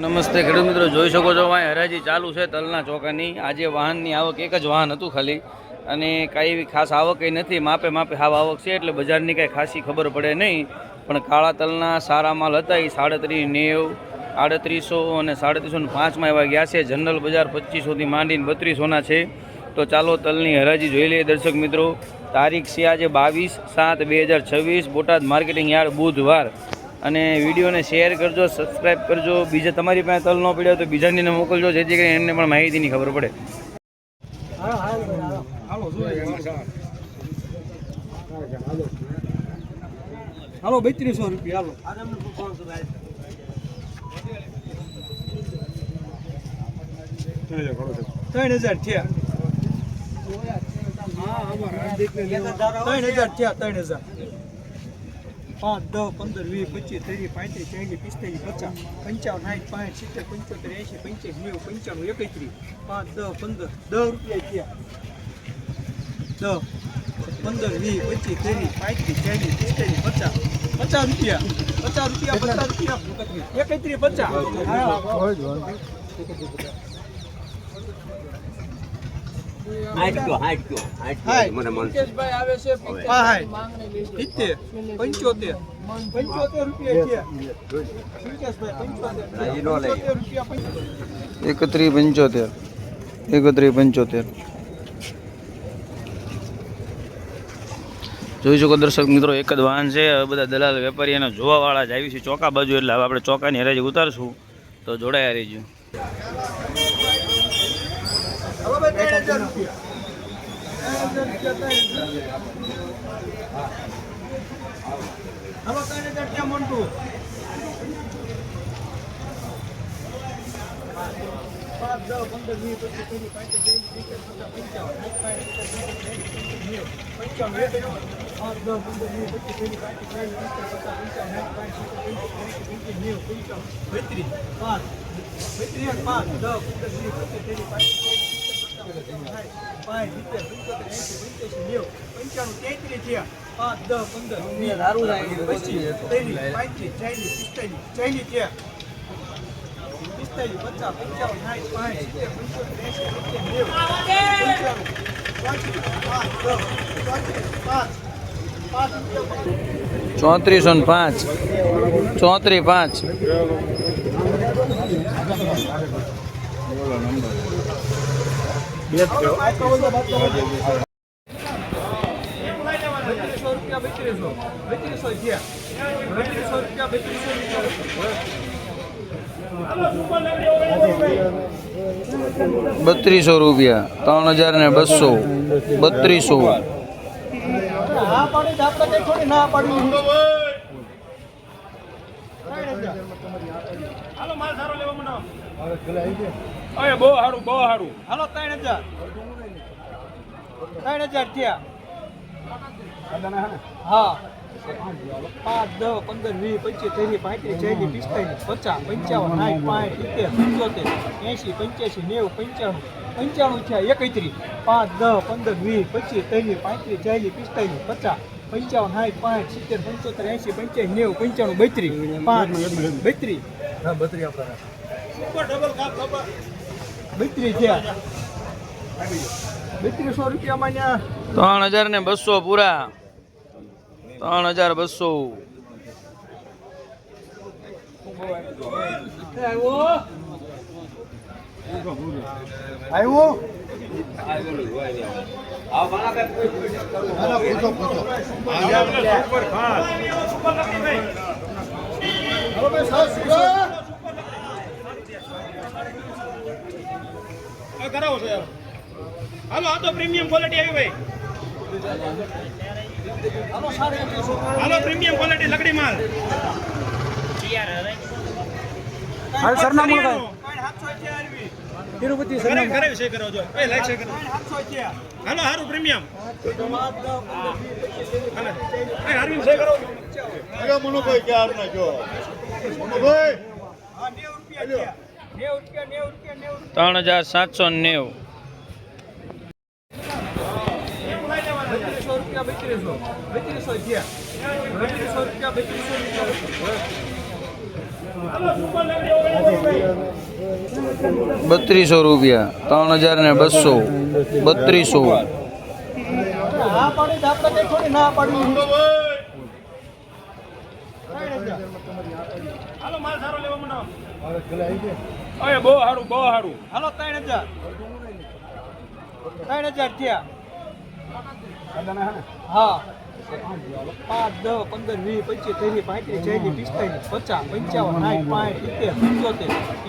નમસ્તે ખેડૂત મિત્રો, જોઈ શકો છો અહીં હરાજી ચાલુ છે તલના ચોકાની. આજે વાહનની આવક એક જ વાહન હતું ખાલી, અને કાંઈ એવી ખાસ આવક કંઈ નથી. માપે માપે હાવ આવક છે, એટલે બજારની કાંઈ ખાસી ખબર પડે નહીં. પણ કાળા તલના સારા માલ હતા એ 37, 90, 3800 અને 3705 એવા ગયા છે. જનરલ બજાર 2500થી માંડીને 3200ના છે. તો ચાલો તલની હરાજી જોઈ લઈએ દર્શક મિત્રો. તારીખ છે આજે 22/7/2026, બોટાદ માર્કેટિંગ યાર્ડ, બુધવાર. અને વિડીયોને શેર કરજો, સબસ્ક્રાઈબ કરજો. બીજા તમારી પાસે તલ ન પડ્યો તો બીજાને મોકલજો, જેથી કરીને એમને પણ માહિતીની ખબર પડે. હાલો 3200 રૂપિયા હાલો. 3000 થયા. 3000 થયા. 3000 5, 10, 15, 20, 25, 30, 35, 40, 50, 55, 60, 70, 80, 85, 85, 90, 95, 10, 15, 10, 20, 25, 30, 35, 40, 50 રૂપિયા. 50 રૂપિયા. 50 મને મનસુખભાઈ આવે છે 75 રૂપિયા છે. 3175 3175. જોઈ શકો દર્શક મિત્રો, એક જ વાહન છે. હવે બધા દલાલ વેપારી અને જોવાવાળા જ આવી છે ચોકા બાજુ, એટલે હવે આપણે ચોકાની હરાજી ઉતારશું. તો જોડાયા રહીજો. હાલો ભાઈ 3000 રૂપિયા. 3000 ક્યાં મોન્ટુ? 5, 10, 15, ચોત્રીસો ને 5, 34, 3200 રૂપિયા. 3200. 3200. હા પાડી આપણે કઈ થોડી ના પાડી. હાલો માલ સારો લેવા મંડો. ઓય બહુ સારું હાલો 3000 થયા. હા 5, 10, 15, 20, 25, 30, 35, 40, 50, 55, 60, 70, 80, 85, 90, 95, 95, 32 રૂપિયા માન્યા. 3200 પૂરા. 3200. આવ્યો કરાવો છો યાર. હાલો આ તો પ્રીમિયમ ક્વોલિટી આવી ભાઈ. હાલો પ્રીમિયમ ક્વોલિટી લકડી માલ. હાલ સરનામું લગાવ. તિરુપતિ સરનામું કરે છે કરો જો. એ લાઈક છે કરો. હાલો હારું પ્રીમિયમ. હાલે એ હારું છે કરો. અરે મનોભાઈ ક્યાં ના જો મનોભાઈ. હા 90 રૂપિયા. 90 3790. 3200 રૂપિયા. ₹3200 3200 હાલો માલ સારો લેવા માંડો. અરે બહુ સારું બહુ સારું. હાલો 3000 થયા. હા 5 10 15 20 25 30 35 40 50 60 60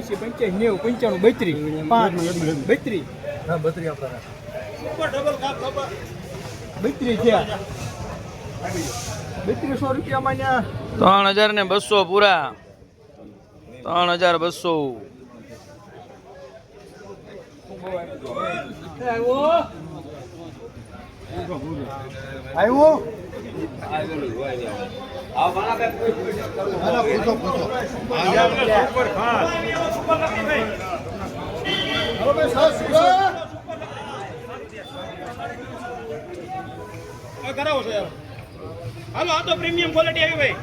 70 80 85 90 95 31 32 થયા. 3200 રૂપિયા માં 3200 પૂરા 3200 આવ્યો. સુપર ખાસ. કરાવો છો યાર. હાલો આ તો પ્રીમિયમ ક્વોલિટી આવી ભાઈ.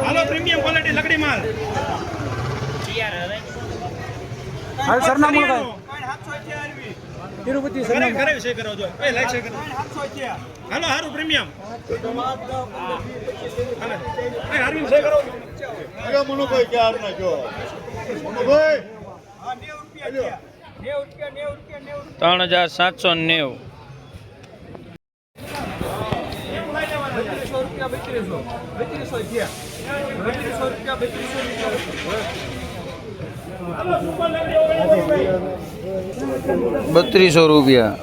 હાલો પ્રીમિયમ ક્વોલિટી લકડી માલ. હાલ સરનામું લખાય. તિરુપતિ સરનામું કરાવી છે કરો જો એ લાઈક છે કરો. હાલો હારું પ્રીમિયમ. હાલે એ હારું છે કરો. અરે મનુભાઈ ક્યાર ના જો મનુભાઈ હા 90 રૂપિયા. 3790 ₹3200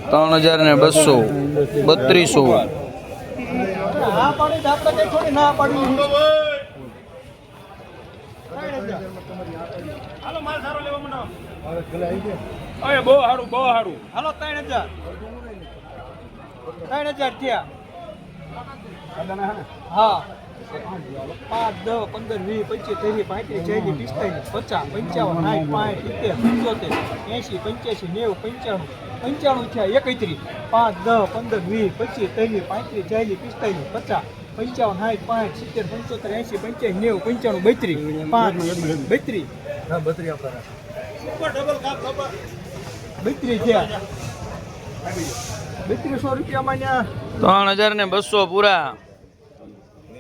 3200 હા પાડી આપણે કઈ થોડી ના પાડી. હાલો માલ સારો લેવા માંડો. અરે બહુ સારું બહુ સારું. હાલો 3000 થયા. હા 5 10 15 20 25 30 35 ₹3200 રૂપિયા માં 3200 પૂરા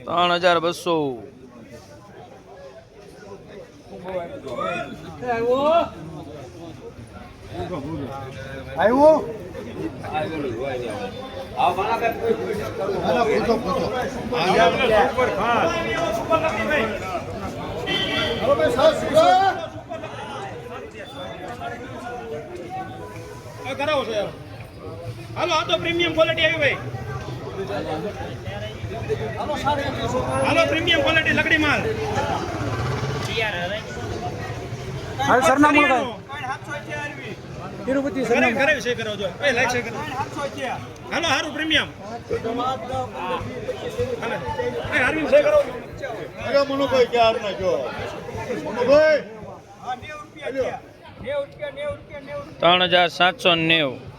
3200 આવ્યો. સુપર ખાસ. કરાવો છો યાર. હાલો આ તો પ્રીમિયમ ક્વોલિટી આવી ભાઈ. હાલો પ્રીમિયમ ક્વોલિટી લકડી માલ. હાલ સરનામું લખાય. તિરુપતિ સરનામું. કરાવી છે કરો જો એ લાઈક છે કરો. હાલો હારું પ્રીમિયમ. હાલે એ હારું છે કરો. અરે મનુભાઈ ક્યાર ના જો મનુભાઈ હા 90 રૂપિયા. 90 રૂપિયા. 3790